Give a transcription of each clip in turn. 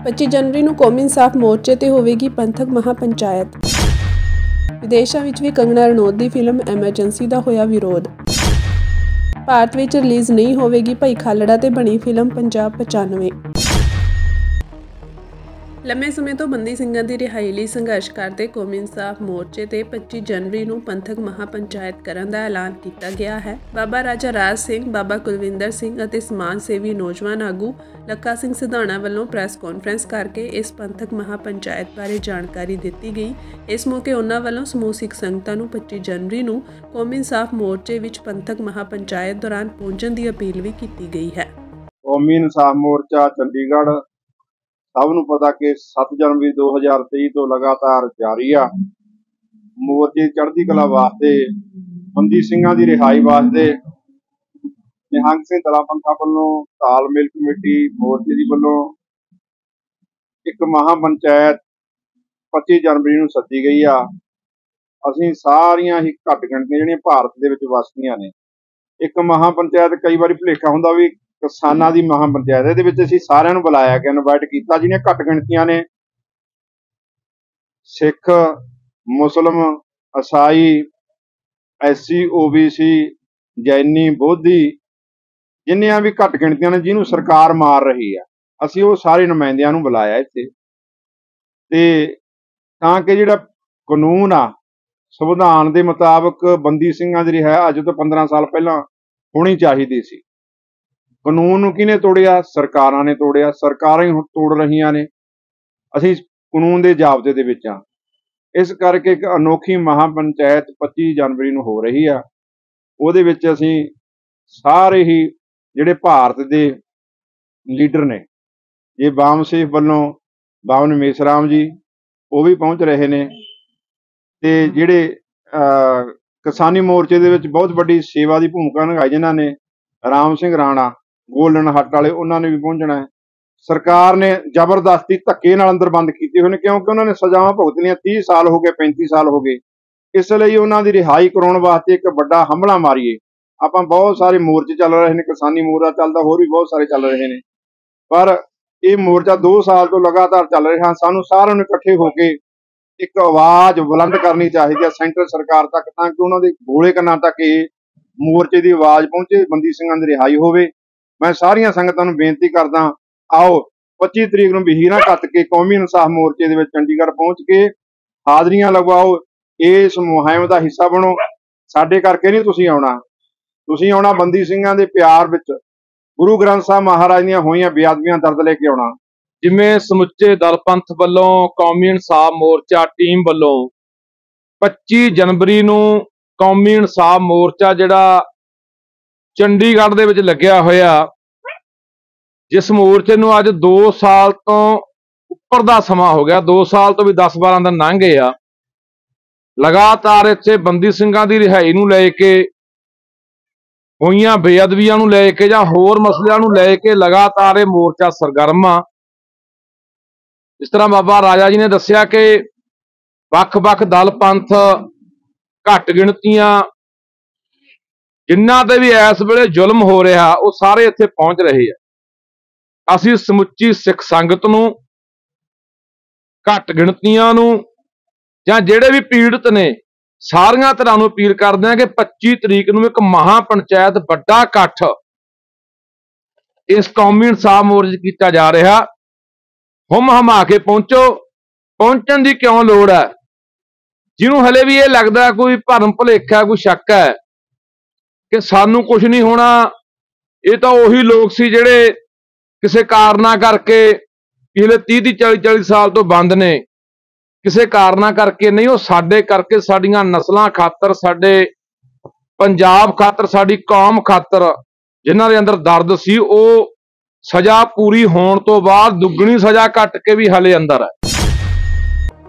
25 जनवरी ਨੂੰ ਕੌਮੀ ਇਨਸਾਫ ਮੋਰਚੇ ਤੇ ਹੋਵੇਗੀ ਪੰਥਕ ਮਹਾਪੰਚਾਇਤ। ਵਿਦੇਸ਼ਾਂ ਵਿੱਚ ਵੀ ਕੰਗਨਾ ਰਣੌਤ ਦੀ ਫਿਲਮ ਐਮਰਜੈਂਸੀ ਦਾ ਹੋਇਆ ਵਿਰੋਧ। ਭਾਰਤ ਵਿੱਚ ਰਿਲੀਜ਼ ਨਹੀਂ ਹੋਵੇਗੀ ਭਾਈ ਖਾਲੜਾ ਤੇ ਬਣੀ ਫਿਲਮ ਪੰਜਾਬ 95। ਲੰਮੇ ਸਮੇਂ ਤੋਂ ਬੰਦੀ ਸਿੰਘਾਂ ਦੀ ਰਿਹਾਈ ਲਈ ਸੰਘਰਸ਼ ਕਰਦੇ ਕੌਮੀ ਇਨਸਾਫ ਮੋਰਚੇ ਤੇ 25 ਜਨਵਰੀ ਨੂੰ ਪੰਥਕ ਮਹਾਪੰਚਾਇਤ ਕਰਨ ਦਾ ਐਲਾਨ ਕੀਤਾ ਗਿਆ ਹੈ। ਬਾਬਾ ਰਾਜਾ ਰਾਜ ਸਿੰਘ, ਬਾਬਾ ਕੁਲਵਿੰਦਰ ਸਿੰਘ ਅਤੇ ਸਮਾਜ ਸੇਵੀ ਨੌਜਵਾਨ ਆਗੂ ਲੱਖਾ ਸਿੰਘ ਸਿਧਾਣਾ ਵੱਲੋਂ ਪ੍ਰੈਸ ਕਾਨਫਰੰਸ ਕਰਕੇ ਇਸ ਪੰਥਕ ਮਹਾਪੰਚਾਇਤ ਬਾਰੇ ਜਾਣਕਾਰੀ ਦਿੱਤੀ ਗਈ। ਇਸ ਮੌਕੇ ਉਹਨਾਂ ਵੱਲੋਂ ਸਮੂਹ ਸਿੱਖ ਸੰਗਤਾਂ ਨੂੰ 25 ਜਨਵਰੀ ਨੂੰ ਕੌਮੀ ਇਨਸਾਫ ਮੋਰਚੇ ਵਿੱਚ ਪੰਥਕ ਮਹਾਪੰਚਾਇਤ ਦੌਰਾਨ ਪਹੁੰਚਣ ਦੀ ਅਪੀਲ ਵੀ ਕੀਤੀ ਗਈ ਹੈ। ਕੌਮੀ ਇਨਸਾਫ ਮੋਰਚਾ ਚੰਡੀਗੜ੍ਹ ਸਭ ਨੂੰ ਪਤਾ ਕਿ 7 ਜਨਵਰੀ 2023 ਤੋਂ ਲਗਾਤਾਰ ਜਾਰੀ ਆ। ਮੋਰਚੇ ਚੜ੍ਹਦੀ ਕਲਾ ਵਾਸਤੇ, ਬੰਦੀ ਸਿੰਘਾਂ ਦੀ ਰਿਹਾਈ ਵਾਸਤੇ ਨਿਹੰਗ ਸਿੰਘ ਦਲਾਂ ਪੰਥਾਂ ਵੱਲੋਂ, ਤਾਲਮੇਲ ਕਮੇਟੀ ਮੋਰਚੇ ਦੀ ਵੱਲੋਂ ਇੱਕ ਮਹਾਪੰਚਾਇਤ 25 ਜਨਵਰੀ ਨੂੰ ਸੱਦੀ ਗਈ ਆ। ਅਸੀਂ ਸਾਰੀਆਂ ਹੀ ਘੱਟ ਗਿਣਤੀਆਂ ਜਿਹੜੀਆਂ ਭਾਰਤ ਦੇ ਵਿੱਚ ਵਸਦੀਆਂ ਨੇ, ਇੱਕ ਮਹਾਪੰਚਾਇਤ ਕਈ ਵਾਰੀ ਭੁਲੇਖਾ ਹੁੰਦਾ ਵੀ ਕਿਸਾਨਾਂ ਦੀ ਮਹਾਪੰਚਾਇਤ, ਇਹਦੇ ਵਿੱਚ ਅਸੀਂ ਸਾਰਿਆਂ ਨੂੰ ਬੁਲਾਇਆ ਗਿਆ, ਇਨਵਾਈਟ ਕੀਤਾ। ਜਿਹਨੇ ਘੱਟ ਗਿਣਤੀਆਂ ਨੇ ਸਿੱਖ, ਮੁਸਲਿਮ, ਈਸਾਈ, SC OBC, ਜੈਨੀ, ਬੋਧੀ, ਜਿੰਨੀਆਂ ਵੀ ਘੱਟ ਗਿਣਤੀਆਂ ਨੇ ਜਿਹਨੂੰ ਸਰਕਾਰ ਮਾਰ ਰਹੀ ਆ, ਅਸੀਂ ਉਹ ਸਾਰੇ ਨੁਮਾਇੰਦਿਆਂ ਨੂੰ ਬੁਲਾਇਆ ਇੱਥੇ, ਤੇ ਤਾਂ ਕਿ ਜਿਹੜਾ ਕਾਨੂੰਨ ਆ ਸੰਵਿਧਾਨ ਦੇ ਮੁਤਾਬਕ ਬੰਦੀ ਸਿੰਘਾਂ ਦੀ ਰਿਹਾਈ ਅੱਜ ਤੋਂ 15 ਸਾਲ ਪਹਿਲਾਂ ਹੋਣੀ ਚਾਹੀਦੀ ਸੀ। ਕਾਨੂੰਨ ਨੂੰ ਕਿਹਨੇ ਤੋੜਿਆ? ਸਰਕਾਰਾਂ ਨੇ ਤੋੜਿਆ। ਸਰਕਾਰਾਂ ਹੀ ਹੁਣ ਤੋੜ ਰਹੀਆਂ ਨੇ। ਅਸੀਂ ਕਾਨੂੰਨ ਦੇ ਜ਼ਾਬਤੇ ਦੇ ਵਿੱਚ ਹਾਂ। ਇਸ ਕਰਕੇ ਇੱਕ ਅਨੋਖੀ ਮਹਾਪੰਚਾਇਤ 25 ਜਨਵਰੀ ਨੂੰ ਹੋ ਰਹੀ ਆ। ਉਹਦੇ ਵਿੱਚ ਅਸੀਂ ਸਾਰੇ ਹੀ ਜਿਹੜੇ ਭਾਰਤ ਦੇ ਲੀਡਰ ਨੇ, ਇਹ ਬਾਮ ਸੇਫ ਵੱਲੋਂ ਬਾਵਨ ਮੇਸਰਾਮ ਜੀ ਉਹ ਵੀ ਪਹੁੰਚ ਰਹੇ ਨੇ, ਤੇ ਜਿਹੜੇ ਕਿਸਾਨੀ ਮੋਰਚੇ ਦੇ ਵਿੱਚ ਬਹੁਤ ਵੱਡੀ ਸੇਵਾ ਦੀ ਭੂਮਿਕਾ ਨਿਭਾਈ ਜਿਨ੍ਹਾਂ ਨੇ, ਰਾਮ ਸਿੰਘ ਰਾਣਾ ਗੋਲਡਨ ਹੱਟ ਵਾਲੇ, ਉਹਨਾਂ ਨੇ ਵੀ ਪਹੁੰਚਣਾ ਹੈ। ਸਰਕਾਰ ਨੇ ਜ਼ਬਰਦਸਤੀ ਧੱਕੇ ਨਾਲ ਅੰਦਰ ਬੰਦ ਕੀਤੇ ਹੋਏ ਨੇ, ਕਿਉਂਕਿ ਉਹਨਾਂ ਨੇ ਸਜ਼ਾਵਾਂ ਭੁਗਤਣੀਆਂ 30 ਸਾਲ ਹੋ ਗਏ, 35 ਸਾਲ ਹੋ ਗਏ। ਇਸ ਲਈ ਉਹਨਾਂ ਦੀ ਰਿਹਾਈ ਕਰਾਉਣ ਵਾਸਤੇ ਇੱਕ ਵੱਡਾ ਹਮਲਾ ਮਾਰੀਏ। ਆਪਾਂ ਬਹੁਤ ਸਾਰੇ ਮੋਰਚੇ ਚੱਲ ਰਹੇ ਨੇ, ਕਿਸਾਨੀ ਮੋਰਚਾ ਚੱਲਦਾ, ਹੋਰ ਵੀ ਬਹੁਤ ਸਾਰੇ ਚੱਲ ਰਹੇ ਨੇ, ਪਰ ਇਹ ਮੋਰਚਾ 2 ਸਾਲ ਤੋਂ ਲਗਾਤਾਰ ਚੱਲ ਰਿਹਾ। ਸਾਨੂੰ ਸਾਰਿਆਂ ਨੂੰ ਇਕੱਠੇ ਹੋ ਕੇ ਇੱਕ ਆਵਾਜ਼ ਬੁਲੰਦ ਕਰਨੀ ਚਾਹੀਦੀ ਹੈ ਸੈਂਟਰ ਸਰਕਾਰ ਤੱਕ, ਤਾਂ ਕਿ ਉਹਨਾਂ ਦੇ ਗੋਲੇ ਕੰਨਾਂ ਤੱਕ ਇਹ ਮੋਰਚੇ ਦੀ ਆਵਾਜ਼ ਪਹੁੰਚੇ, ਬੰਦੀ ਸਿੰਘਾਂ ਦੀ ਰਿਹਾਈ ਹੋਵੇ। ਮੈਂ ਸਾਰੀਆਂ ਸੰਗਤਾਂ ਨੂੰ ਬੇਨਤੀ ਕਰਦਾ, ਆਓ 25 ਤਰੀਕ ਨੂੰ ਵਹੀਰਾਂ ਕੱਤ ਕੇ ਕੌਮੀ ਇਨਸਾਫ ਮੋਰਚੇ ਦੇ ਵਿੱਚ ਚੰਡੀਗੜ੍ਹ ਪਹੁੰਚ ਕੇ ਹਾਜ਼ਰੀਆਂ ਲਗਵਾਓ, ਇਸ ਮੁਹਿੰਮ ਦਾ ਹਿੱਸਾ ਬਣੋ। ਸਾਡੇ ਕਰਕੇ ਨਹੀਂ ਤੁਸੀਂ ਆਉਣਾ, ਤੁਸੀਂ ਆਉਣਾ ਬੰਦੀ ਸਿੰਘਾਂ ਦੇ ਪਿਆਰ ਵਿੱਚ, ਗੁਰੂ ਗ੍ਰੰਥ ਸਾਹਿਬ ਮਹਾਰਾਜ ਦੀਆਂ ਹੋਈਆਂ ਬੇਅਦਬੀਆਂ ਦਰਦ ਲੈ ਕੇ ਆਉਣਾ। ਜਿਵੇਂ ਸਮੁੱਚੇ ਦਲ ਪੰਥ ਵੱਲੋਂ ਕੌਮੀ ਇਨਸਾਫ ਮੋਰਚਾ ਟੀਮ ਵੱਲੋਂ 25 ਜਨਵਰੀ ਨੂੰ ਕੌਮੀ ਇਨਸਾਫ ਮੋਰਚਾ ਜਿਹੜਾ ਚੰਡੀਗੜ੍ਹ ਦੇ ਵਿੱਚ ਲੱਗਿਆ ਹੋਇਆ, ਜਿਸ ਮੋਰਚੇ ਨੂੰ ਅੱਜ 2 ਸਾਲ ਤੋਂ ਉੱਪਰ ਦਾ ਸਮਾਂ ਹੋ ਗਿਆ, 2 ਸਾਲ ਤੋਂ ਵੀ 10-12 ਦਿਨ ਲੰਘ ਗਏ ਆ, ਲਗਾਤਾਰ ਇੱਥੇ ਬੰਦੀ ਸਿੰਘਾਂ ਦੀ ਰਿਹਾਈ ਨੂੰ ਲੈ ਕੇ, ਹੋਈਆਂ ਬੇਅਦਬੀਆਂ ਨੂੰ ਲੈ ਕੇ ਜਾਂ ਹੋਰ ਮਸਲਿਆਂ ਨੂੰ ਲੈ ਕੇ ਲਗਾਤਾਰ ਇਹ ਮੋਰਚਾ ਸਰਗਰਮ ਆ। ਜਿਸ ਤਰ੍ਹਾਂ ਬਾਬਾ ਰਾਜਾ ਜੀ ਨੇ ਦੱਸਿਆ ਕਿ ਵੱਖ-ਵੱਖ ਦਲ ਪੰਥ, ਘੱਟ ਗਿਣਤੀਆਂ, ਜਿਨ੍ਹਾਂ ਤੇ ਵੀ ਇਸ ਵੇਲੇ ਜ਼ੁਲਮ ਹੋ ਰਿਹਾ, ਉਹ ਸਾਰੇ ਇੱਥੇ ਪਹੁੰਚ ਰਹੇ ਆ। ਅਸੀਂ ਸਮੁੱਚੀ ਸਿੱਖ ਸੰਗਤ ਨੂੰ, ਘੱਟ ਗਿਣਤੀਆਂ ਨੂੰ, ਜਾਂ ਜਿਹੜੇ ਵੀ ਪੀੜਤ ਨੇ, ਸਾਰੀਆਂ ਤਰ੍ਹਾਂ ਨੂੰ ਅਪੀਲ ਕਰਦੇ ਹਾਂ ਕਿ 25 ਤਰੀਕ ਨੂੰ ਇੱਕ ਮਹਾਪੰਚਾਇਤ ਵੱਡਾ ਇਕੱਠ ਇਸ ਕੌਮੀ ਇਨਸਾਫ ਮੋਰਚੇ ਕੀਤਾ ਜਾ ਰਿਹਾ। ਹਮਾ ਕੇ ਪਹੁੰਚੋ। ਪਹੁੰਚਣ ਦੀ ਕਿਉਂ ਲੋੜ ਹੈ? ਜਿਹਨੂੰ ਹਲੇ ਵੀ ਇਹ ਲੱਗਦਾ ਕੋਈ ਭਰਮ ਭੁਲੇਖਾ, ਕੋਈ ਸ਼ੱਕ ਹੈ ਕਿ ਸਾਨੂੰ ਕੁਝ ਨਹੀਂ ਹੋਣਾ, ਇਹ ਤਾਂ ਉਹੀ ਲੋਕ ਸੀ ਜਿਹੜੇ ਕਿਸੇ ਕਾਰਨਾਂ ਕਰਕੇ ਪਿਛਲੇ 30-40 ਸਾਲ ਤੋਂ ਬੰਦ ਨੇ, ਕਿਸੇ ਕਾਰਨਾਂ ਕਰਕੇ ਨਹੀਂ, ਉਹ ਸਾਡੇ ਕਰਕੇ, ਸਾਡੀਆਂ ਨਸਲਾਂ ਖਾਤਰ, ਸਾਡੇ ਪੰਜਾਬ ਖਾਤਰ, ਸਾਡੀ ਕੌਮ ਖਾਤਰ, ਜਿਨ੍ਹਾਂ ਦੇ ਅੰਦਰ ਦਰਦ ਸੀ, ਉਹ ਸਜ਼ਾ ਪੂਰੀ ਹੋਣ ਤੋਂ ਬਾਅਦ ਦੁੱਗਣੀ ਸਜ਼ਾ ਕੱਟ ਕੇ ਵੀ ਹਲੇ ਅੰਦਰ ਹੈ।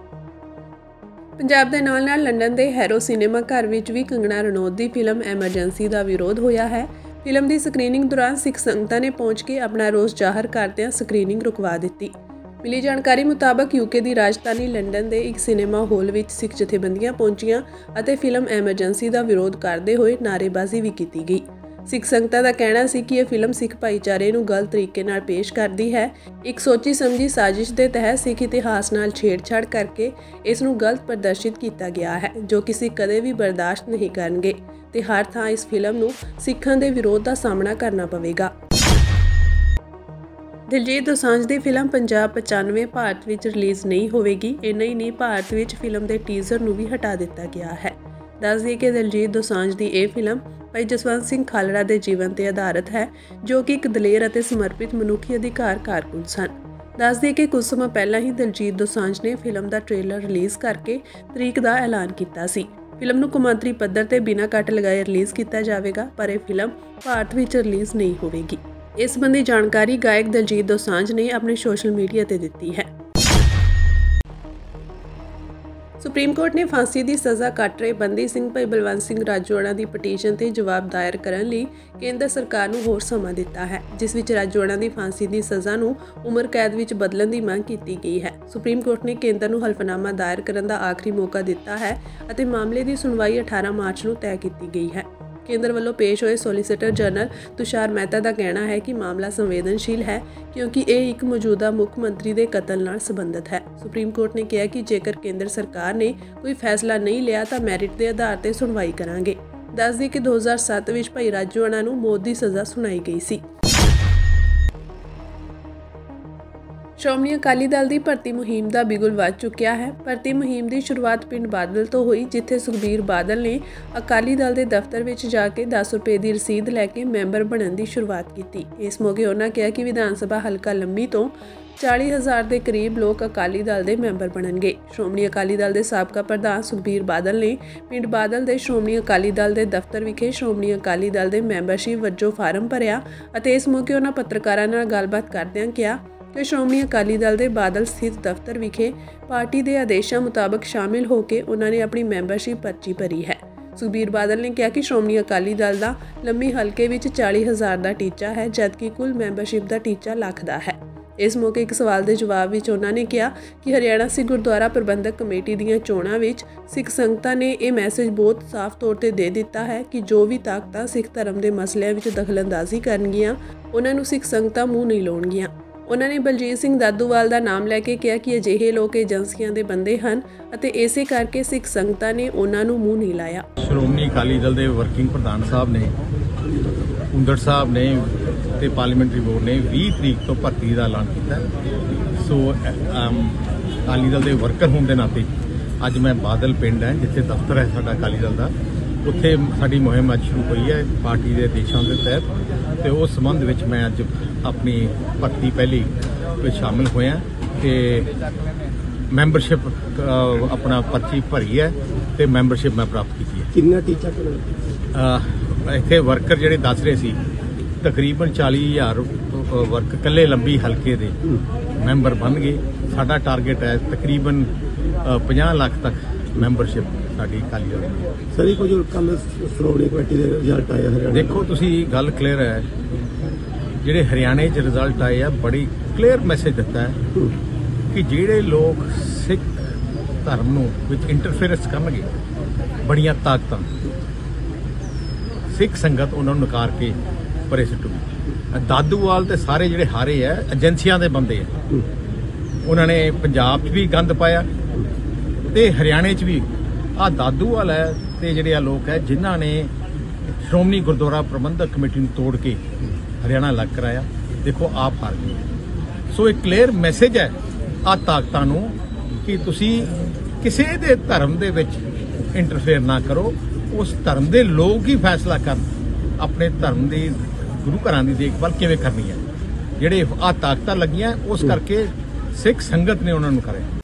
ਪੰਜਾਬ ਦੇ ਨਾਲ-ਨਾਲ ਲੰਡਨ ਦੇ ਹੈਰੋ ਸਿਨੇਮਾ ਘਰ ਵਿੱਚ ਵੀ ਕੰਗਨਾ ਰਣੌਤ ਦੀ ਫਿਲਮ ਐਮਰਜੈਂਸੀ ਦਾ ਵਿਰੋਧ ਹੋਇਆ ਹੈ। ਫਿਲਮ ਦੀ ਸਕਰੀਨਿੰਗ ਦੌਰਾਨ ਸਿੱਖ ਸੰਗਤਾਂ ਨੇ ਪਹੁੰਚ ਕੇ ਆਪਣਾ ਰੋਸ ਜ਼ਾਹਰ ਕਰਦਿਆਂ ਸਕਰੀਨਿੰਗ ਰੁਕਵਾ ਦਿੱਤੀ। ਮਿਲੀ ਜਾਣਕਾਰੀ ਮੁਤਾਬਕ UK ਦੀ ਰਾਜਧਾਨੀ ਲੰਡਨ ਦੇ ਇੱਕ ਸਿਨੇਮਾ ਹਾਲ ਵਿੱਚ ਸਿੱਖ ਜਥੇਬੰਦੀਆਂ ਪਹੁੰਚੀਆਂ ਅਤੇ ਫਿਲਮ ਐਮਰਜੈਂਸੀ ਦਾ ਵਿਰੋਧ ਕਰਦੇ ਹੋਏ ਨਾਅਰੇਬਾਜ਼ੀ ਵੀ ਕੀਤੀ ਗਈ। ਸਿੱਖ ਸੰਗਤਾਂ ਦਾ ਕਹਿਣਾ ਸੀ ਕਿ ਇਹ ਫਿਲਮ ਸਿੱਖ ਭਾਈਚਾਰੇ ਨੂੰ ਗਲਤ ਤਰੀਕੇ ਨਾਲ ਪੇਸ਼ ਕਰਦੀ ਹੈ। ਇੱਕ ਸੋਚੀ ਸਮਝੀ ਸਾਜ਼ਿਸ਼ ਦੇ ਤਹਿਤ ਸਿੱਖ ਇਤਿਹਾਸ ਨਾਲ ਛੇੜਛਾੜ ਕਰਕੇ ਇਸ ਨੂੰ ਗਲਤ ਪ੍ਰਦਰਸ਼ਿਤ ਕੀਤਾ ਗਿਆ ਹੈ, ਜੋ ਕਿ ਸਿੱਖ ਕਦੇ ਵੀ ਬਰਦਾਸ਼ਤ ਨਹੀਂ ਕਰਨਗੇ ਤੇ ਹਰ ਥਾਂ ਇਸ ਫਿਲਮ ਨੂੰ ਸਿੱਖਾਂ ਦੇ ਵਿਰੋਧ ਦਾ ਸਾਹਮਣਾ ਕਰਨਾ ਪਵੇਗਾ। ਦਿਲਜੀਤ ਦੋਸਾਂਝ ਦੀ ਫਿਲਮ ਪੰਜਾਬ 95 ਭਾਰਤ ਵਿੱਚ ਰਿਲੀਜ਼ ਨਹੀਂ ਹੋਵੇਗੀ। ਇੰਨਾ ਹੀ ਨਹੀਂ, ਭਾਰਤ ਵਿੱਚ ਫਿਲਮ ਦੇ ਟੀਜ਼ਰ ਨੂੰ ਵੀ ਹਟਾ ਦਿੱਤਾ ਗਿਆ ਹੈ। ਦੱਸ ਦਈਏ ਕਿ ਦਿਲਜੀਤ ਦੋਸਾਂਝ ਦੀ ਇਹ ਫਿਲਮ ਭਾਈ ਜਸਵੰਤ ਸਿੰਘ ਖਾਲੜਾ ਦੇ ਜੀਵਨ ਤੇ ਆਧਾਰਿਤ ਹੈ, ਜੋ ਕਿ ਇੱਕ ਦਲੇਰ ਅਤੇ ਸਮਰਪਿਤ ਮਨੁੱਖੀ ਅਧਿਕਾਰ ਕਾਰਕੁਨ ਸਨ। ਦੱਸ ਦਈਏ ਕਿ ਕੁਝ ਸਮਾਂ ਪਹਿਲਾਂ ਹੀ ਦਿਲਜੀਤ ਦੋਸਾਂਝ ਨੇ ਫਿਲਮ ਦਾ ਟ੍ਰੇਲਰ ਰਿਲੀਜ਼ ਕਰਕੇ ਤਰੀਕ ਦਾ ਐਲਾਨ ਕੀਤਾ ਸੀ। ਫਿਲਮ ਨੂੰ ਕੌਮਾਂਤਰੀ ਪੱਧਰ ਤੇ ਬਿਨਾਂ ਕੱਟ ਲਗਾਏ ਰਿਲੀਜ਼ ਕੀਤਾ ਜਾਵੇਗਾ, ਪਰ ਇਹ ਫਿਲਮ ਭਾਰਤ ਵਿੱਚ ਰਿਲੀਜ਼ ਨਹੀਂ ਹੋਵੇਗੀ। ਇਸ ਸੰਬੰਧੀ ਜਾਣਕਾਰੀ ਗਾਇਕ ਦਿਲਜੀਤ ਦੋਸਾਂਝ ਨੇ ਆਪਣੇ ਸੋਸ਼ਲ ਮੀਡੀਆ ਤੇ ਦਿੱਤੀ ਹੈ। ਸੁਪਰੀਮ ਕੋਰਟ ਨੇ ਫਾਂਸੀ ਦੀ ਸਜ਼ਾ ਕੱਟ ਰਹੇ ਬੰਦੀ ਸਿੰਘ ਭਾਈ ਬਲਵੰਤ ਸਿੰਘ ਰਾਜੋਆਣਾ ਦੀ ਪਟੀਸ਼ਨ ਤੇ ਜਵਾਬ ਦਾਇਰ ਕਰਨ ਲਈ ਕੇਂਦਰ ਸਰਕਾਰ ਨੂੰ ਹੋਰ ਸਮਾਂ ਦਿੱਤਾ ਹੈ, ਜਿਸ ਵਿੱਚ ਰਾਜੋਆਣਾ ਦੀ ਫਾਂਸੀ ਦੀ ਸਜ਼ਾ ਨੂੰ ਉਮਰ ਕੈਦ ਵਿੱਚ ਬਦਲਣ ਦੀ ਮੰਗ ਕੀਤੀ ਗਈ ਹੈ। ਸੁਪਰੀਮ ਕੋਰਟ ਨੇ ਕੇਂਦਰ ਨੂੰ ਹਲਫਨਾਮਾ ਦਾਇਰ ਕਰਨ ਦਾ ਆਖਰੀ ਮੌਕਾ ਦਿੱਤਾ ਹੈ ਅਤੇ ਮਾਮਲੇ ਦੀ ਸੁਣਵਾਈ 18 ਮਾਰਚ ਨੂੰ ਤੈਅ ਕੀਤੀ ਗਈ ਹੈ। ਕੇਂਦਰ ਵੱਲੋਂ ਪੇਸ਼ ਹੋਏ ਸੋਲੀਸਿਟਰ ਜਨਰਲ ਤੁਸ਼ਾਰ ਮਹਿਤਾ ਦਾ ਕਹਿਣਾ ਹੈ ਕਿ ਮਾਮਲਾ ਸੰਵੇਦਨਸ਼ੀਲ ਹੈ, ਕਿਉਂਕਿ ਇਹ ਇੱਕ ਮੌਜੂਦਾ ਮੁੱਖ ਮੰਤਰੀ ਦੇ ਕਤਲ ਨਾਲ ਸੰਬੰਧਿਤ ਹੈ। ਸੁਪਰੀਮ ਕੋਰਟ ਨੇ ਕਿਹਾ ਕਿ ਜੇਕਰ ਕੇਂਦਰ ਸਰਕਾਰ ਨੇ ਕੋਈ ਫੈਸਲਾ ਨਹੀਂ ਲਿਆ ਤਾਂ ਮੈਰਿਟ ਦੇ ਆਧਾਰ ਤੇ ਸੁਣਵਾਈ ਕਰਾਂਗੇ। ਦੱਸ ਦਈਏ ਕਿ 2007 ਵਿੱਚ ਭਾਈ ਰਾਜੋਆਣਾ ਨੂੰ ਮੌਤ ਦੀ ਸਜ਼ਾ ਸੁਣਾਈ ਗਈ ਸੀ। ਸ਼੍ਰੋਮਣੀ ਅਕਾਲੀ ਦਲ ਦੀ ਭਰਤੀ ਮੁਹਿੰਮ ਦਾ ਬਿਗੁਲ ਵੱਜ ਚੁੱਕਿਆ ਹੈ। ਭਰਤੀ ਮੁਹਿੰਮ ਦੀ ਸ਼ੁਰੂਆਤ ਪਿੰਡ ਬਾਦਲ ਤੋਂ ਹੋਈ, ਜਿੱਥੇ ਸੁਖਬੀਰ ਬਾਦਲ ਨੇ ਅਕਾਲੀ ਦਲ ਦੇ ਦਫ਼ਤਰ ਵਿੱਚ ਜਾ ਕੇ 10 ਰੁਪਏ ਦੀ ਰਸੀਦ ਲੈ ਕੇ ਮੈਂਬਰ ਬਣਨ ਦੀ ਸ਼ੁਰੂਆਤ ਕੀਤੀ। ਇਸ ਮੌਕੇ ਉਹਨਾਂ ਕਿਹਾ ਕਿ ਵਿਧਾਨ ਸਭਾ ਹਲਕਾ ਲੰਮੀ ਤੋਂ 40,000 ਦੇ ਕਰੀਬ ਲੋਕ ਅਕਾਲੀ ਦਲ ਦੇ ਮੈਂਬਰ ਬਣਨਗੇ। ਸ਼੍ਰੋਮਣੀ ਅਕਾਲੀ ਦਲ ਦੇ ਸਾਬਕਾ ਪ੍ਰਧਾਨ ਸੁਖਬੀਰ ਬਾਦਲ ਨੇ ਪਿੰਡ ਬਾਦਲ ਦੇ ਸ਼੍ਰੋਮਣੀ ਅਕਾਲੀ ਦਲ ਦੇ ਦਫ਼ਤਰ ਵਿਖੇ ਸ਼੍ਰੋਮਣੀ ਅਕਾਲੀ ਦਲ ਦੇ ਮੈਂਬਰਸ਼ਿਪ ਵਜੋਂ ਫਾਰਮ ਭਰਿਆ ਅਤੇ ਇਸ ਮੌਕੇ ਉਹਨਾਂ ਪੱਤਰਕਾਰਾਂ ਨਾਲ ਗੱਲਬਾਤ ਕਰਦਿਆਂ ਕਿਹਾ ਕਿ ਸ਼੍ਰੋਮਣੀ ਅਕਾਲੀ ਦਲ ਦੇ ਬਾਦਲ ਸਥਿਤ ਦਫ਼ਤਰ ਵਿਖੇ ਪਾਰਟੀ ਦੇ ਆਦੇਸ਼ਾਂ ਮੁਤਾਬਕ ਸ਼ਾਮਿਲ ਹੋ ਕੇ ਉਹਨਾਂ ਨੇ ਆਪਣੀ ਮੈਂਬਰਸ਼ਿਪ ਪਰਚੀ ਭਰੀ ਹੈ। ਸੁਖਬੀਰ ਬਾਦਲ ਨੇ ਕਿਹਾ ਕਿ ਸ਼੍ਰੋਮਣੀ ਅਕਾਲੀ ਦਲ ਦਾ ਲੰਮੀ ਹਲਕੇ ਵਿੱਚ 40,000 ਦਾ ਟੀਚਾ ਹੈ, ਜਦਕਿ ਕੁੱਲ ਮੈਂਬਰਸ਼ਿਪ ਦਾ ਟੀਚਾ ਲੱਖ ਦਾ ਹੈ। ਇਸ ਮੌਕੇ ਇੱਕ ਸਵਾਲ ਦੇ ਜਵਾਬ ਵਿੱਚ ਉਹਨਾਂ ਨੇ ਕਿਹਾ ਕਿ ਹਰਿਆਣਾ ਸਿੱਖ ਗੁਰਦੁਆਰਾ ਪ੍ਰਬੰਧਕ ਕਮੇਟੀ ਦੀਆਂ ਚੋਣਾਂ ਵਿੱਚ ਸਿੱਖ ਸੰਗਤਾਂ ਨੇ ਇਹ ਮੈਸੇਜ ਬਹੁਤ ਸਾਫ਼ ਤੌਰ ਤੇ ਦੇ ਦਿੱਤਾ ਹੈ ਕਿ ਜੋ ਵੀ ਤਾਕਤਾਂ ਸਿੱਖ ਧਰਮ ਦੇ ਮਸਲਿਆਂ ਵਿੱਚ ਦਖਲਅੰਦਾਜ਼ੀ ਕਰਨਗੀਆਂ, ਉਹਨਾਂ ਨੂੰ ਸਿੱਖ ਸੰਗਤਾਂ ਮੂੰਹ ਨਹੀਂ ਲਾਉਣਗੀਆਂ। ਉਹਨਾਂ ਨੇ ਬਲਜੀਤ ਸਿੰਘ ਦਾਦੂਵਾਲ ਦਾ ਨਾਮ ਲੈ ਕੇ ਕਿਹਾ ਕਿ ਅਜਿਹੇ ਲੋਕ ਏਜੰਸੀਆਂ ਦੇ ਬੰਦੇ ਹਨ ਅਤੇ ਇਸੇ ਕਰਕੇ ਸਿੱਖ ਸੰਗਤਾਂ ਨੇ ਉਹਨਾਂ ਨੂੰ ਮੂੰਹ ਨਹੀਂ ਲਾਇਆ। ਸ਼੍ਰੋਮਣੀ ਅਕਾਲੀ ਦਲ ਦੇ ਵਰਕਿੰਗ ਪ੍ਰਧਾਨ ਸਾਹਿਬ ਨੇ, ਹੁੰਦੜ ਸਾਹਿਬ ਨੇ ਤੇ ਪਾਰਲੀਮੈਂਟਰੀ ਬੋਰਡ ਨੇ 20 ਤਰੀਕ ਤੋਂ ਭਰਤੀ ਦਾ ਐਲਾਨ ਕੀਤਾ। ਸੋ ਅਕਾਲੀ ਦਲ ਦੇ ਵਰਕਰ ਹੋਣ ਦੇ ਨਾਤੇ ਅੱਜ ਮੈਂ ਬਾਦਲ ਪਿੰਡ ਹੈ, ਜਿੱਥੇ ਦਫ਼ਤਰ ਹੈ ਸਾਡਾ ਅਕਾਲੀ ਦਲ ਦਾ, ਉੱਥੇ ਸਾਡੀ ਮੁਹਿੰਮ ਅੱਜ ਸ਼ੁਰੂ ਹੋਈ ਹੈ ਪਾਰਟੀ ਦੇ ਆਦੇਸ਼ਾਂ ਦੇ ਤਹਿਤ, ਤੇ ਉਸ ਸੰਬੰਧ ਵਿੱਚ ਮੈਂ ਅੱਜ ਆਪਣੀ ਭਰਤੀ ਪਹਿਲੀ ਵਿੱਚ ਸ਼ਾਮਿਲ ਹੋਇਆ ਤੇ ਮੈਂਬਰਸ਼ਿਪ ਆਪਣਾ ਪਰਚੀ ਭਰੀ ਹੈ ਤੇ ਮੈਂਬਰਸ਼ਿਪ ਮੈਂ ਪ੍ਰਾਪਤ ਕੀਤੀ ਹੈ। ਕਿੰਨਾ ਟੀਚਾ ਕਰਨਾ ਇੱਥੇ ਵਰਕਰ ਜਿਹੜੇ ਦੱਸ ਰਹੇ ਸੀ ਤਕਰੀਬਨ 40,000 ਵਰਕ ਇਕੱਲੇ ਲੰਬੀ ਹਲਕੇ ਦੇ ਮੈਂਬਰ ਬਣ ਗਏ। ਸਾਡਾ ਟਾਰਗੇਟ ਹੈ ਤਕਰੀਬਨ 50 ਲੱਖ ਤੱਕ ਮੈਂਬਰਸ਼ਿਪ ਸਾਡੀ ਅਕਾਲੀ ਦਲ ਦੀ। ਸਰ ਇਹ ਕੁਝ ਕੱਲ ਸ਼੍ਰੋਮਣੀ ਕਮੇਟੀ ਦੇ ਰਿਜ਼ਲਟ ਆਏ ਹਰਿਆਣਾ, ਦੇਖੋ ਤੁਸੀਂ ਗੱਲ ਕਲੀਅਰ ਹੈ, ਜਿਹੜੇ ਹਰਿਆਣੇ 'ਚ ਰਿਜ਼ਲਟ ਆਏ ਆ ਬੜੀ ਕਲੀਅਰ ਮੈਸੇਜ ਦਿੱਤਾ ਹੈ ਕਿ ਜਿਹੜੇ ਲੋਕ ਸਿੱਖ ਧਰਮ ਨੂੰ ਵਿੱਚ ਇੰਟਰਫੇਰੈਂਸ ਕਰਨਗੇ, ਬੜੀਆਂ ਤਾਕਤਾਂ, ਸਿੱਖ ਸੰਗਤ ਉਹਨਾਂ ਨੂੰ ਨਕਾਰ ਕੇ ਪਰੇ ਸੁੱਟੂਗੀ। ਦਾਦੂਵਾਲ ਤੇ ਸਾਰੇ ਜਿਹੜੇ ਹਾਰੇ ਆ ਏਜੰਸੀਆਂ ਦੇ ਬੰਦੇ ਆ, ਉਹਨਾਂ ਨੇ ਪੰਜਾਬ 'ਚ ਵੀ ਗੰਦ ਪਾਇਆ ਤੇ ਹਰਿਆਣੇ 'ਚ ਵੀ। ਆਹ ਦਾਦੂਵਾਲ ਹੈ ਤੇ ਜਿਹੜੇ ਆ ਲੋਕ ਹੈ ਜਿਨ੍ਹਾਂ ਨੇ ਸ਼੍ਰੋਮਣੀ ਗੁਰਦੁਆਰਾ ਪ੍ਰਬੰਧਕ ਕਮੇਟੀ ਨੂੰ ਤੋੜ ਕੇ ਹਰਿਆਣਾ ਅਲੱਗ ਕਰਾਇਆ। ਦੇਖੋ ਆਪ ਹਾਰ ਗਏ। ਸੋ ਇੱਕ ਕਲੀਅਰ ਮੈਸੇਜ ਹੈ ਆਹ ਤਾਕਤਾਂ ਨੂੰ ਕਿ ਤੁਸੀਂ ਕਿਸੇ ਦੇ ਧਰਮ ਦੇ ਵਿੱਚ ਇੰਟਰਫੇਅਰ ਨਾ ਕਰੋ, ਉਸ ਧਰਮ ਦੇ ਲੋਕ ਹੀ ਫੈਸਲਾ ਕਰਨ ਆਪਣੇ ਧਰਮ ਦੀ ਗੁਰੂ ਘਰਾਂ ਦੀ ਦੇਖਭਾਲ ਕਿਵੇਂ ਕਰਨੀ ਹੈ। ਜਿਹੜੇ ਆਹ ਤਾਕਤਾਂ ਲੱਗੀਆਂ ਉਸ ਕਰਕੇ ਸਿੱਖ ਸੰਗਤ ਨੇ ਉਹਨਾਂ ਨੂੰ ਕਰਿਆ।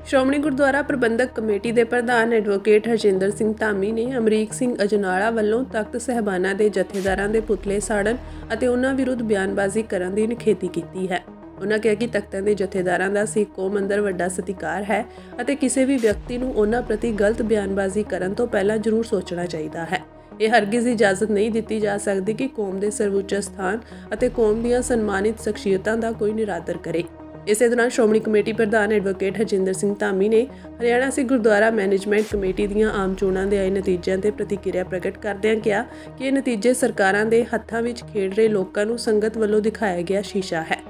ਸ਼੍ਰੋਮਣੀ ਗੁਰਦੁਆਰਾ ਪ੍ਰਬੰਧਕ ਕਮੇਟੀ ਦੇ ਪ੍ਰਧਾਨ ਐਡਵੋਕੇਟ ਹਰਜਿੰਦਰ ਸਿੰਘ ਧਾਮੀ ਨੇ ਅਮਰੀਕ ਸਿੰਘ ਅਜਨਾਲਾ ਵੱਲੋਂ ਤਖਤ ਸਹਿਬਾਨਾਂ ਦੇ ਜਥੇਦਾਰਾਂ ਦੇ ਪੁਤਲੇ ਸਾੜਨ ਅਤੇ ਉਹਨਾਂ ਵਿਰੁੱਧ ਬਿਆਨਬਾਜ਼ੀ ਕਰਨ ਦੀ ਨਿਖੇਧੀ ਕੀਤੀ ਹੈ। ਉਹਨਾਂ ਕਿਹਾ ਕਿ ਤਖਤਾਂ ਦੇ ਜਥੇਦਾਰਾਂ ਦਾ ਸਿੱਖ ਕੌਮ ਅੰਦਰ ਵੱਡਾ ਸਤਿਕਾਰ ਹੈ ਅਤੇ ਕਿਸੇ ਵੀ ਵਿਅਕਤੀ ਨੂੰ ਉਹਨਾਂ ਪ੍ਰਤੀ ਗਲਤ ਬਿਆਨਬਾਜ਼ੀ ਕਰਨ ਤੋਂ ਪਹਿਲਾਂ ਜ਼ਰੂਰ ਸੋਚਣਾ ਚਾਹੀਦਾ ਹੈ। ਇਹ ਹਰਗਿਜ਼ ਇਜਾਜ਼ਤ ਨਹੀਂ ਦਿੱਤੀ ਜਾ ਸਕਦੀ ਕਿ ਕੌਮ ਦੇ ਸਰਵਉੱਚ ਸਥਾਨ ਅਤੇ ਕੌਮ ਦੀਆਂ ਸਨਮਾਨਿਤ ਸ਼ਖਸੀਅਤਾਂ ਦਾ ਕੋਈ ਨਿਰਾਦਰ ਕਰੇ। ਇਸੇ ਦੌਰਾਨ ਸ਼੍ਰੋਮਣੀ ਕਮੇਟੀ ਪ੍ਰਧਾਨ ਐਡਵੋਕੇਟ ਹਰਜਿੰਦਰ ਸਿੰਘ ਧਾਮੀ ਨੇ ਹਰਿਆਣਾ ਸਿੱਖ ਗੁਰਦੁਆਰਾ ਮੈਨੇਜਮੈਂਟ ਕਮੇਟੀ ਦੀਆਂ ਆਮ ਚੋਣਾਂ ਦੇ ਆਏ ਨਤੀਜਿਆਂ ਤੇ ਪ੍ਰਤੀਕਿਰਿਆ ਪ੍ਰਗਟ ਕਰਦਿਆਂ ਕਿਹਾ ਕਿ ਇਹ ਨਤੀਜੇ ਸਰਕਾਰਾਂ ਦੇ ਹੱਥਾਂ ਵਿੱਚ ਖੇਡ ਰਹੇ ਲੋਕਾਂ ਨੂੰ ਸੰਗਤ ਵੱਲੋਂ ਦਿਖਾਇਆ ਗਿਆ ਸ਼ੀਸ਼ਾ ਹੈ।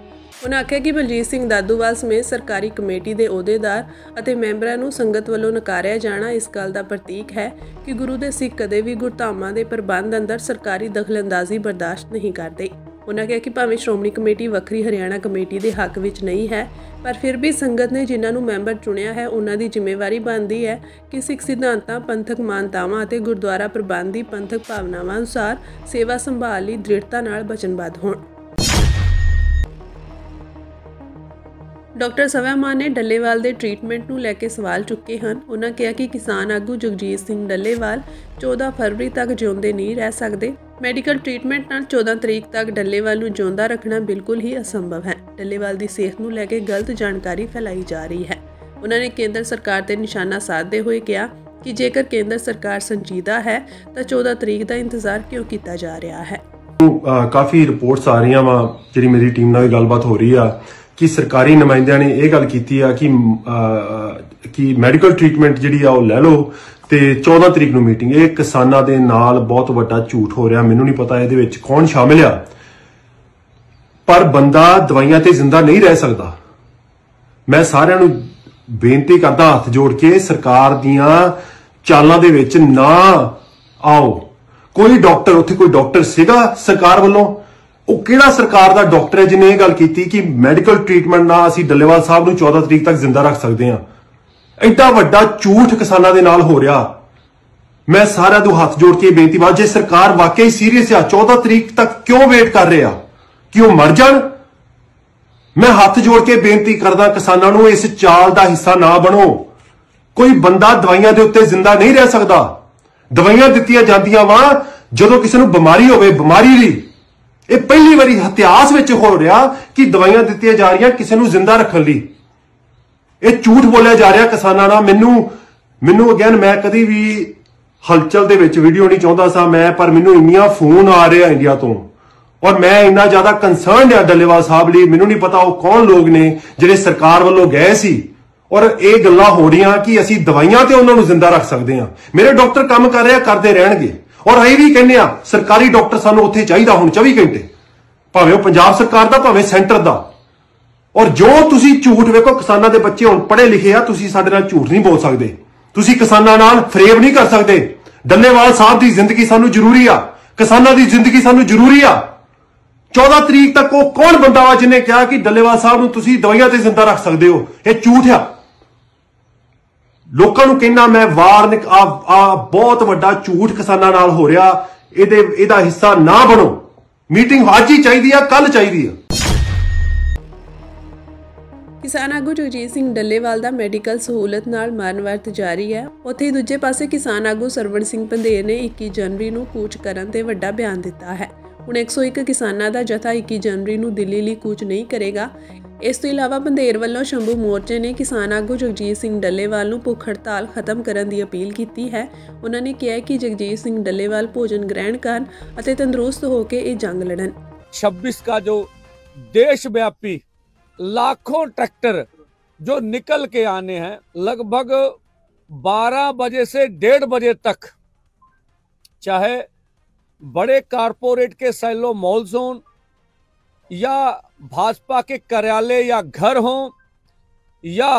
ਉਨ੍ਹਾਂ ਆਖਿਆ ਕਿ ਬਲਜੀਤ ਸਿੰਘ ਦਾਦੂਵਾਲ ਸਮੇਤ ਸਰਕਾਰੀ ਕਮੇਟੀ ਦੇ ਅਹੁਦੇਦਾਰ ਅਤੇ ਮੈਂਬਰਾਂ ਨੂੰ ਸੰਗਤ ਵੱਲੋਂ ਨਕਾਰਿਆ ਜਾਣਾ ਇਸ ਗੱਲ ਦਾ ਪ੍ਰਤੀਕ ਹੈ ਕਿ ਗੁਰੂ ਦੇ ਸਿੱਖ ਕਦੇ ਵੀ ਗੁਰਧਾਮਾਂ ਦੇ ਪ੍ਰਬੰਧ ਅੰਦਰ ਸਰਕਾਰੀ ਦਖਲਅੰਦਾਜ਼ੀ ਬਰਦਾਸ਼ਤ ਨਹੀਂ ਕਰਦੇ। ਉਨ੍ਹਾਂ ਕਿਹਾ ਕਿ ਭਾਵੇਂ ਸ਼੍ਰੋਮਣੀ ਕਮੇਟੀ ਵੱਖਰੀ ਹਰਿਆਣਾ ਕਮੇਟੀ ਦੇ ਹੱਕ ਵਿੱਚ ਨਹੀਂ ਹੈ, ਪਰ ਫਿਰ ਵੀ ਸੰਗਤ ਨੇ ਜਿਨ੍ਹਾਂ ਨੂੰ ਮੈਂਬਰ ਚੁਣਿਆ ਹੈ ਉਹਨਾਂ ਦੀ ਜ਼ਿੰਮੇਵਾਰੀ ਬਣਦੀ ਹੈ ਕਿ ਸਿੱਖ ਸਿਧਾਂਤਾਂ, ਪੰਥਕ ਮਾਨਤਾਵਾਂ ਅਤੇ ਗੁਰਦੁਆਰਾ ਪ੍ਰਬੰਧ ਦੀ ਪੰਥਕ ਭਾਵਨਾਵਾਂ ਅਨੁਸਾਰ ਸੇਵਾ ਸੰਭਾਲ ਲਈ ਦ੍ਰਿੜਤਾ ਨਾਲ ਵਚਨਬੱਧ ਹੋਣ। ਡਾਕਟਰ ਸਵਿਆ ਮਾਨ ਨੇ ਡੱਲੇਵਾਲ ਦੇ ਟ੍ਰੀਟਮੈਂਟ ਨੂੰ ਲੈ ਕੇ ਸਵਾਲ ਚੁੱਕੇ ਹਨ। ਉਨ੍ਹਾਂ ਕਿਹਾ ਕਿ ਕਿਸਾਨ ਆਗੂ ਜਗਜੀਤ ਸਿੰਘ ਡੱਲੇਵਾਲ 14 ਫਰਵਰੀ ਤੱਕ ਜਿਉਂਦੇ ਨਹੀਂ ਰਹਿ ਸਕਦੇ। ਮੈਡੀਕਲ ਟ੍ਰੀਟਮੈਂਟ ਨਾਲ 14 ਤਰੀਕ ਤੱਕ ਡੱਲੇਵਾਲ ਨੂੰ ਜਿਉਂਦਾ ਰੱਖਣਾ ਬਿਲਕੁਲ ਹੀ ਅਸੰਭਵ ਹੈ। ਡੱਲੇਵਾਲ ਦੀ ਸਿਹਤ ਨੂੰ ਲੈ ਕੇ ਗਲਤ ਜਾਣਕਾਰੀ ਫੈਲਾਈ ਜਾ ਰਹੀ ਹੈ। ਉਨ੍ਹਾਂ ਨੇ ਕੇਂਦਰ ਸਰਕਾਰ ਤੇ ਨਿਸ਼ਾਨਾ ਸਾਧਦੇ ਹੋਏ ਕਿਹਾ ਕਿ ਜੇਕਰ ਕੇਂਦਰ ਸਰਕਾਰ ਸੰਜੀਦਾ ਹੈ ਤਾਂ 14 ਤਰੀਕ ਦਾ ਇੰਤਜ਼ਾਰ ਕਿਉਂ ਕੀਤਾ ਜਾ ਰਿਹਾ ਹੈ। ਕਾਫੀ ਰਿਪੋਰਟਸ ਆ ਰਹੀਆਂ ਵਾ, ਜਿਹੜੀ ਮੇਰੀ ਟੀਮ ਨਾਲ ਗੱਲਬਾਤ ਹੋ ਰਹੀ ਆ ਕਿ ਸਰਕਾਰੀ ਨੁਮਾਇੰਦਿਆਂ ਨੇ ਇਹ ਗੱਲ ਕੀਤੀ ਆ ਕਿ ਮੈਡੀਕਲ ਟ੍ਰੀਟਮੈਂਟ ਜਿਹੜੀ ਆ ਉਹ ਲੈ ਲਓ ਤੇ 14 ਤਰੀਕ ਨੂੰ ਮੀਟਿੰਗ। ਇਹ ਕਿਸਾਨਾਂ ਦੇ ਨਾਲ ਬਹੁਤ ਵੱਡਾ ਝੂਠ ਹੋ ਰਿਹਾ। ਮੈਨੂੰ ਨਹੀਂ ਪਤਾ ਇਹਦੇ ਵਿੱਚ ਕੌਣ ਸ਼ਾਮਿਲ ਆ, ਪਰ ਬੰਦਾ ਦਵਾਈਆਂ ਤੇ ਜ਼ਿੰਦਾ ਨਹੀਂ ਰਹਿ ਸਕਦਾ। ਮੈਂ ਸਾਰਿਆਂ ਨੂੰ ਬੇਨਤੀ ਕਰਦਾ ਹੱਥ ਜੋੜ ਕੇ, ਸਰਕਾਰ ਦੀਆਂ ਚਾਲਾਂ ਦੇ ਵਿੱਚ ਨਾ ਆਓ। ਕੋਈ ਡਾਕਟਰ, ਉੱਥੇ ਕੋਈ ਡਾਕਟਰ ਸੀਗਾ ਸਰਕਾਰ ਵੱਲੋਂ? ਉਹ ਕਿਹੜਾ ਸਰਕਾਰ ਦਾ ਡਾਕਟਰ ਹੈ ਜਿਹਨੇ ਇਹ ਗੱਲ ਕੀਤੀ ਕਿ ਮੈਡੀਕਲ ਟ੍ਰੀਟਮੈਂਟ ਨਾਲ ਅਸੀਂ ਡੱਲੇਵਾਲ ਸਾਹਿਬ ਨੂੰ 14 ਤਰੀਕ ਤੱਕ ਜ਼ਿੰਦਾ ਰੱਖ ਸਕਦੇ ਹਾਂ? ਐਡਾ ਵੱਡਾ ਝੂਠ ਕਿਸਾਨਾਂ ਦੇ ਨਾਲ ਹੋ ਰਿਹਾ। ਮੈਂ ਸਾਰਿਆਂ ਨੂੰ ਹੱਥ ਜੋੜ ਕੇ ਬੇਨਤੀ ਬਾਤ, ਜੇ ਸਰਕਾਰ ਵਾਕਈ ਸੀਰੀਅਸ ਆ, 14 ਤਰੀਕ ਤੱਕ ਕਿਉਂ ਵੇਟ ਕਰ ਰਹੇ ਆ ਕਿ ਉਹ ਮਰ ਜਾਣ? ਮੈਂ ਹੱਥ ਜੋੜ ਕੇ ਬੇਨਤੀ ਕਰਦਾ ਕਿਸਾਨਾਂ ਨੂੰ, ਇਸ ਚਾਲ ਦਾ ਹਿੱਸਾ ਨਾ ਬਣੋ। ਕੋਈ ਬੰਦਾ ਦਵਾਈਆਂ ਦੇ ਉੱਤੇ ਜ਼ਿੰਦਾ ਨਹੀਂ ਰਹਿ ਸਕਦਾ। ਦਵਾਈਆਂ ਦਿੱਤੀਆਂ ਜਾਂਦੀਆਂ ਵਾ ਜਦੋਂ ਕਿਸੇ ਨੂੰ ਬਿਮਾਰੀ ਹੋਵੇ, ਬਿਮਾਰੀ ਲਈ। ਇਹ ਪਹਿਲੀ ਵਾਰੀ ਇਤਿਹਾਸ ਵਿੱਚ ਹੋ ਰਿਹਾ ਕਿ ਦਵਾਈਆਂ ਦਿੱਤੀਆਂ ਜਾ ਰਹੀਆਂ ਕਿਸੇ ਨੂੰ ਜ਼ਿੰਦਾ ਰੱਖਣ ਲਈ। ਇਹ ਝੂਠ ਬੋਲਿਆ ਜਾ ਰਿਹਾ ਕਿਸਾਨਾਂ ਨਾਲ। ਮੈਨੂੰ ਅਗੇਨ, ਮੈਂ ਕਦੀ ਵੀ ਹਲਚਲ ਦੇ ਵਿੱਚ ਵੀਡੀਓ ਨਹੀਂ ਚਾਹੁੰਦਾ ਸਾਂ ਪਰ ਮੈਨੂੰ ਇੰਨੀਆਂ ਫੋਨ ਆ ਰਹੇ ਆ ਇੰਡੀਆ ਤੋਂ, ਔਰ ਮੈਂ ਇੰਨਾ ਜ਼ਿਆਦਾ ਕੰਸਰਨਡ ਆ ਡੱਲੇਵਾਲ ਸਾਹਿਬ ਲਈ। ਮੈਨੂੰ ਨਹੀਂ ਪਤਾ ਉਹ ਕੌਣ ਲੋਕ ਨੇ ਜਿਹੜੇ ਸਰਕਾਰ ਵੱਲੋਂ ਗਏ ਸੀ ਔਰ ਇਹ ਗੱਲਾਂ ਹੋ ਰਹੀਆਂ ਕਿ ਅਸੀਂ ਦਵਾਈਆਂ ਤੇ ਉਹਨਾਂ ਨੂੰ ਜ਼ਿੰਦਾ ਰੱਖ ਸਕਦੇ ਹਾਂ। ਮੇਰੇ ਡਾਕਟਰ ਕੰਮ ਕਰ ਰਹੇ ਆ, ਕਰਦੇ ਰਹਿਣਗੇ। ਔਰ ਅਸੀਂ ਵੀ ਕਹਿੰਦੇ ਆ ਸਰਕਾਰੀ ਡਾਕਟਰ ਸਾਨੂੰ ਉੱਥੇ ਚਾਹੀਦਾ ਹੁਣ 24 ਘੰਟੇ, ਭਾਵੇਂ ਉਹ ਪੰਜਾਬ ਸਰਕਾਰ ਦਾ, ਭਾਵੇਂ ਸੈਂਟਰ ਦਾ। ਔਰ ਜੋ ਤੁਸੀਂ ਝੂਠ ਵੇਖੋ, ਕਿਸਾਨਾਂ ਦੇ ਬੱਚੇ ਹੁਣ ਪੜ੍ਹੇ ਲਿਖੇ ਆ, ਤੁਸੀਂ ਸਾਡੇ ਨਾਲ ਝੂਠ ਨਹੀਂ ਬੋਲ ਸਕਦੇ। ਤੁਸੀਂ ਕਿਸਾਨਾਂ ਨਾਲ ਫਰੇਬ ਨਹੀਂ ਕਰ ਸਕਦੇ। ਡੱਲੇਵਾਲ ਸਾਹਿਬ ਦੀ ਜ਼ਿੰਦਗੀ ਸਾਨੂੰ ਜ਼ਰੂਰੀ ਆ, ਕਿਸਾਨਾਂ ਦੀ ਜ਼ਿੰਦਗੀ ਸਾਨੂੰ ਜ਼ਰੂਰੀ ਆ। 14 ਤਰੀਕ ਤੱਕ ਉਹ ਕੌਣ ਬੰਦਾ ਵਾ ਜਿਹਨੇ ਕਿਹਾ ਕਿ ਡੱਲੇਵਾਲ ਸਾਹਿਬ ਨੂੰ ਤੁਸੀਂ ਦਵਾਈਆਂ ਤੇ ਜ਼ਿੰਦਾ ਰੱਖ ਸਕਦੇ ਹੋ? ਇਹ ਝੂਠ ਆ। ਲੋਕਾਂ ਨੂੰ ਕਹਿਣਾ ਮੈਂ ਵਾਰਨਿੰਗ, ਆ ਬਹੁਤ ਵੱਡਾ ਝੂਠ ਕਿਸਾਨਾਂ ਨਾਲ ਹੋ ਰਿਹਾ। ਇਹਦਾ ਹਿੱਸਾ ਨਾ ਬਣੋ। ਮੀਟਿੰਗ ਅੱਜ ਹੀ ਚਾਹੀਦੀ ਆ, ਕੱਲ ਚਾਹੀਦੀ ਆ। ਕਿਸਾਨ ਆਗੂ ਜਗਜੀਤ ਸਿੰਘ ਡੱਲੇਵਾਲ ਦਾ ਮੈਡੀਕਲ ਸਹੂਲਤ ਨਾਲ ਮਰਨ ਵਰਤ ਜਾਰੀ ਹੈ। ਉੱਥੇ ਹੀ ਦੂਜੇ ਪਾਸੇ ਕਿਸਾਨ ਆਗੂ ਸਰਵਣ ਸਿੰਘ ਪੰਧੇਰ ਨੇ 21 ਜਨਵਰੀ ਨੂੰ ਕੂਚ ਕਰਨ ਤੇ ਵੱਡਾ ਬਿਆਨ ਦਿੱਤਾ ਹੈ। ਹੁਣ 101 ਕਿਸਾਨਾਂ ਦਾ ਜਥਾ 21 ਜਨਵਰੀ ਨੂੰ ਦਿੱਲੀ ਲਈ ਕੂਚ ਨਹੀਂ ਕਰੇਗਾ। ਇਸ ਤੋਂ ਇਲਾਵਾ ਪੰਧੇਰ ਵੱਲੋਂ ਸ਼ੰਭੂ ਮੋਰਚੇ ਨੇ ਕਿਸਾਨ ਆਗੂ ਜਗਜੀਤ ਸਿੰਘ ਡੱਲੇਵਾਲ ਨੂੰ ਭੁੱਖ ਹੜਤਾਲ ਖਤਮ ਕਰਨ ਦੀ ਅਪੀਲ ਕੀਤੀ ਹੈ। ਉਹਨਾਂ ਨੇ ਕਿਹਾ ਕਿ ਜਗਜੀਤ ਸਿੰਘ ਡੱਲੇਵਾਲ ਭੋਜਨ ਗ੍ਰਹਿਣ ਕਰਨ ਅਤੇ ਤੰਦਰੁਸਤ ਹੋ ਕੇ ਇਹ ਜੰਗ ਲੜਨ। 26 का जो देशव्यापी लाखों ट्रैक्टर जो निकल के आने हैं, लगभग 12 बजे से 1:30 बजे तक, चाहे बड़े कारपोरेट के सैलो मॉल जोन या भाजपा के कार्यालय या घर हो या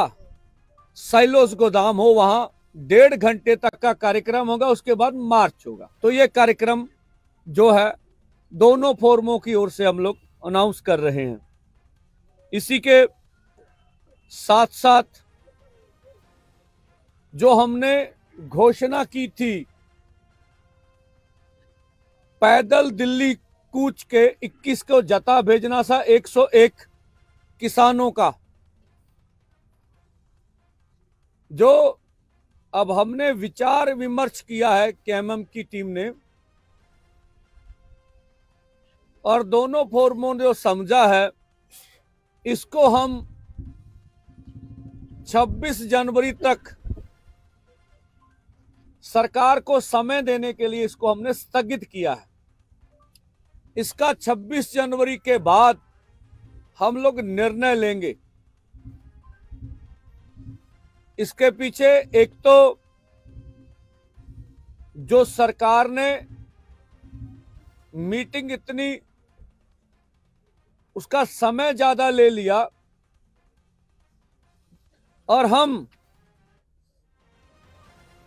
साइलोस गोदाम हो, वहां 1.5 घंटे तक का कार्यक्रम होगा। उसके बाद मार्च होगा। तो ये कार्यक्रम जो है दोनों फोरमों की ओर से हम लोग अनाउंस कर रहे हैं। इसी के साथ साथ जो हमने घोषणा की थी पैदल दिल्ली कूच के 21 को जता भेजना था 101 किसानों का, जो अब हमने विचार विमर्श किया है केएमएम की टीम ने, और दोनों फोरमों ने जो समझा है इसको हम 26 जनवरी तक सरकार को समय देने के लिए इसको हमने स्थगित किया है। इसका 26 जनवरी के बाद हम लोग निर्णय लेंगे इसके पीछे एक तो जो सरकार ने मीटिंग इतनी, उसका समय ज्यादा ले लिया, और हम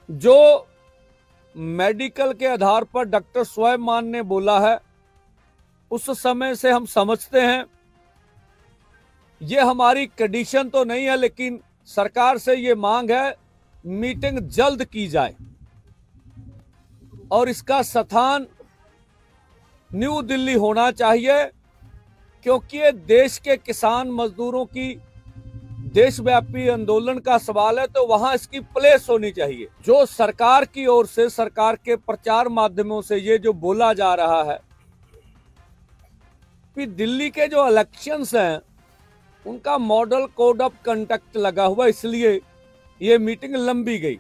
जो मेडिकल के आधार पर डॉक्टर स्वयं ने बोला है, उस समय से हम समझते हैं ये हमारी कंडीशन तो नहीं है, लेकिन सरकार से ये मांग है मीटिंग जल्द की जाए और इसका स्थान न्यू दिल्ली होना चाहिए, क्योंकि ये देश के किसान मजदूरों की देशव्यापी आंदोलन का सवाल है, तो वहां इसकी प्लेस होनी चाहिए। जो सरकार की ओर से, सरकार के प्रचार माध्यमों से ये जो बोला जा रहा है कि दिल्ली के जो इलेक्शंस हैं उनका मॉडल कोड ऑफ कंडक्ट लगा हुआ, इसलिए ये मीटिंग लंबी गई।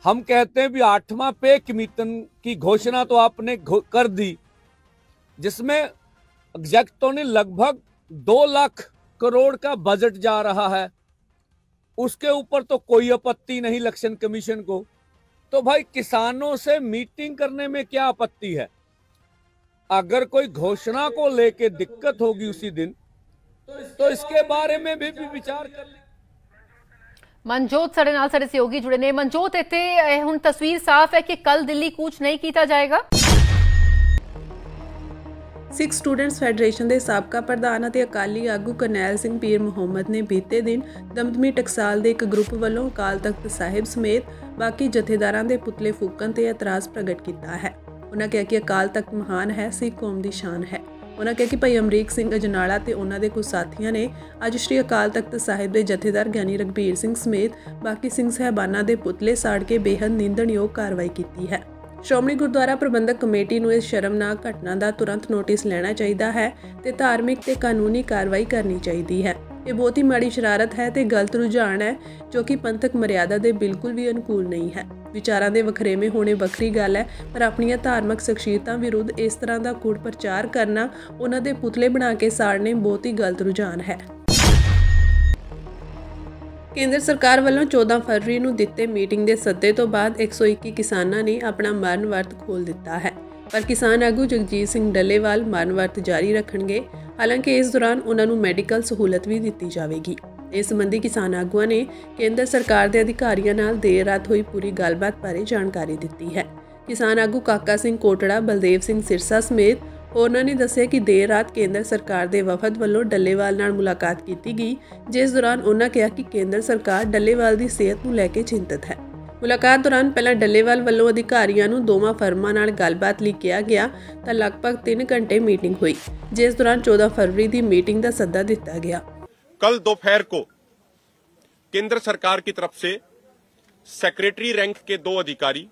हम कहते हैं भी 8वां पे कमीशन की घोषणा तो आपने कर दी, जिसमें एग्जेक्टो ने लगभग 2 लाख करोड़ का बजट जा रहा है, उसके ऊपर तो कोई आपत्ति नहीं इलेक्शन कमीशन को। तो भाई किसानों से मीटिंग करने में क्या आपत्ति है? अगर कोई घोषणा को लेके दिक्कत होगी उसी दिन, तो इसके बारे में भी विचार कर ले। मनजोत साडे नाल साडे सहयोगी जुड़े ने। मनजोत, इत्थे हुण तस्वीर साफ है कि कल दिल्ली कूच नहीं किया जाएगा। सिख स्टूडेंट्स फैडरेशन के साबका प्रधान और अकाली आगू करनैल सिंह पीर मुहम्मद ने बीते दिन दमदमी टकसाल के एक ग्रुप वालों अकाल तख्त साहिब समेत बाकी जथेदारां के पुतले फूकण ते एतराज़ प्रगट किया है। उन्होंने कहा कि अकाल तख्त महान है, सिख कौम की शान है। उन्होंने कहा कि भाई अमरीक सिंह अजनाला ते उन्होंने कुछ साथियों ने अज श्री अकाल तख्त साहिब के जथेदार ज्ञानी रघबीर सिंह समेत बाकी सिंह साहबाना के पुतले साड़ के बेहद निंदणयोग कार्रवाई की है। श्रोमणी गुरुद्वारा प्रबंधक कमेटी नूं इस शर्मनाक घटना का तुरंत नोटिस लेना चाहिए है ते धार्मिक ते कानूनी कार्रवाई करनी चाहिए है। ये बहुत ही माड़ी शरारत है ते गलत रुझान है जो कि पंथक मर्यादा के बिल्कुल भी अनुकूल नहीं है। विचारां दे वखरेवे होने वखरी गल है, पर अपनी धार्मिक शख्सियतां विरुद्ध इस तरह का कूड़ प्रचार करना, उन्हां दे पुतले बना के साड़ने बहुत ही गलत रुझान है। केंद्र सरकार वालों 14 फरवरी को दिते मीटिंग के सद्दे तो बाद 121 किसानों ने अपना मरण वर्त खोल दिता है, पर किसान आगू जगजीत सिंह डल्लेवाल मरण वर्त जारी रखेंगे। हालांकि इस दौरान उन्होंने मैडिकल सहूलत भी दी जाएगी। इस संबंधी किसान आगुआ ने केंद्र सरकार के अधिकारियों नाल देर रात हुई पूरी गलबात बारे जानकारी दी है। किसान आगू काका सिंह कोटड़ा, बलदेव सिंह सिरसा समेत होरनां ने दस्सिया कि देर रात केंद्र सरकार के वफद वालों डल्लेवाल नाल मुलाकात की गई, जिस दौरान उन्होंने कहा कि केंद्र सरकार डल्लेवाल की सेहत को लैके चिंतित है। मुलाकात दौरान पहला डल्लेवाल वालों अधिकारियों को दोवां फर्मां नाल गलबात लई कहा गया तो लगभग 3 घंटे मीटिंग हुई, जिस दौरान 14 फरवरी की मीटिंग का सद्दा दिता गया। कल दोपहर को केंद्र सरकार की तरफ से सेक्रेटरी रैंक के 2 अधिकारी,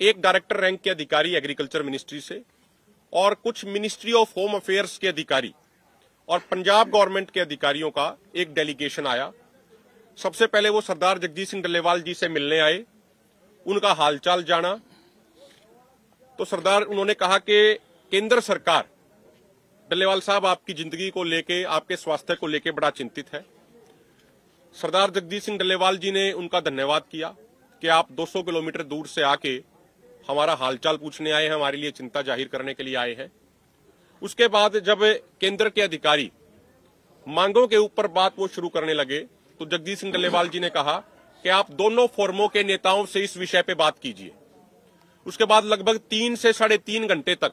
एक डायरेक्टर रैंक के अधिकारी एग्रीकल्चर मिनिस्ट्री से और कुछ मिनिस्ट्री ऑफ होम अफेयर्स के अधिकारी और पंजाब गवर्नमेंट के अधिकारियों का एक डेलीगेशन आया। सबसे पहले वो सरदार जगजीत सिंह डल्लेवाल जी से मिलने आए, उनका हालचाल जाना। तो सरदार उन्होंने कहा कि केंद्र सरकार डल्लेवाल साहब आपकी जिंदगी को लेके, आपके स्वास्थ्य को लेके बड़ा चिंतित है। सरदार जगजीत सिंह डल्लेवाल जी ने उनका धन्यवाद किया कि आप 200 किलोमीटर दूर से आके हमारा हालचाल पूछने आए हैं, हमारे लिए चिंता जाहिर करने के लिए आए हैं। उसके बाद जब केंद्र के अधिकारी मांगों के ऊपर बात वो शुरू करने लगे तो जगजीत सिंह डल्लेवाल जी ने कहा कि आप दोनों फोरमों के नेताओं से इस विषय पे बात कीजिए। उसके बाद लगभग 3 से 3.5 घंटे तक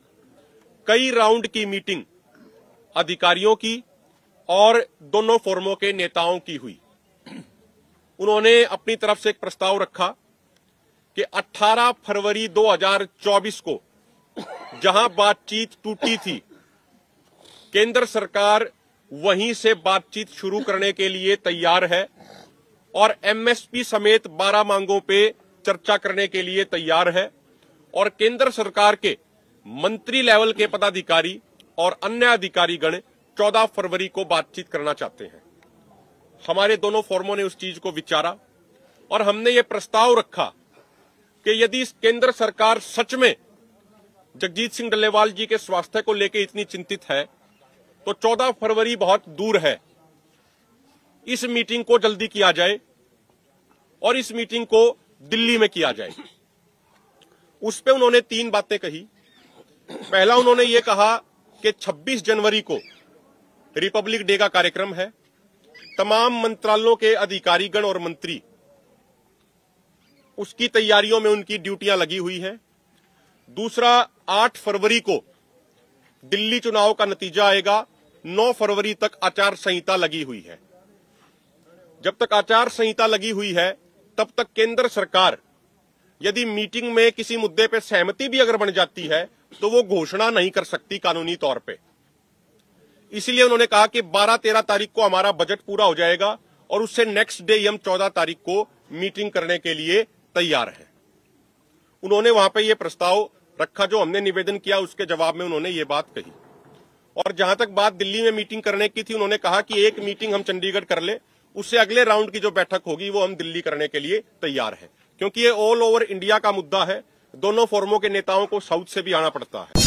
कई राउंड की मीटिंग अधिकारियों की और दोनों फोरमों के नेताओं की हुई। उन्होंने अपनी तरफ से एक प्रस्ताव रखा कि 18 फरवरी 2024 को जहां बातचीत टूटी थी, केंद्र सरकार वहीं से बातचीत शुरू करने के लिए तैयार है और एमएसपी समेत 12 मांगों पे चर्चा करने के लिए तैयार है और केंद्र सरकार के मंत्री लेवल के पदाधिकारी और अन्य अधिकारीगण 14 फरवरी को बातचीत करना चाहते हैं। हमारे दोनों फोरमों ने उस चीज को विचारा और हमने ये प्रस्ताव रखा कि यदि केंद्र सरकार सच में जगजीत सिंह डल्लेवाल जी के स्वास्थ्य को लेकर इतनी चिंतित है तो 14 फरवरी बहुत दूर है, इस मीटिंग को जल्दी किया जाए और इस मीटिंग को दिल्ली में किया जाए। उस पे उन्होंने 3 बातें कही। पहला, उन्होंने ये कहा कि 26 जनवरी को रिपब्लिक डे का कार्यक्रम है, तमाम मंत्रालयों के अधिकारीगण और मंत्री उसकी तैयारियों में उनकी ड्यूटियां लगी हुई हैं। दूसरा, 8 फरवरी को दिल्ली चुनाव का नतीजा आएगा, 9 फरवरी तक आचार संहिता लगी हुई है। जब तक आचार संहिता लगी हुई है तब तक केंद्र सरकार यदि मीटिंग में किसी मुद्दे पे सहमति भी अगर बन जाती है तो वो घोषणा नहीं कर सकती कानूनी तौर पे। इसलिए उन्होंने कहा कि 12-13 तारीख को हमारा बजट पूरा हो जाएगा और उससे नेक्स्ट डे हम 14 तारीख को मीटिंग करने के लिए तैयार हैं। उन्होंने वहां पे ये प्रस्ताव रखा, जो हमने निवेदन किया उसके जवाब में उन्होंने ये बात कही। और जहां तक बात दिल्ली में मीटिंग करने की थी, उन्होंने कहा कि एक मीटिंग हम चंडीगढ़ कर ले, उससे अगले राउंड की जो बैठक होगी वो हम दिल्ली करने के लिए तैयार हैं, क्योंकि ये ऑल ओवर इंडिया का मुद्दा है। दोनों फोरमों के नेताओं को साउथ से भी आना पड़ता है।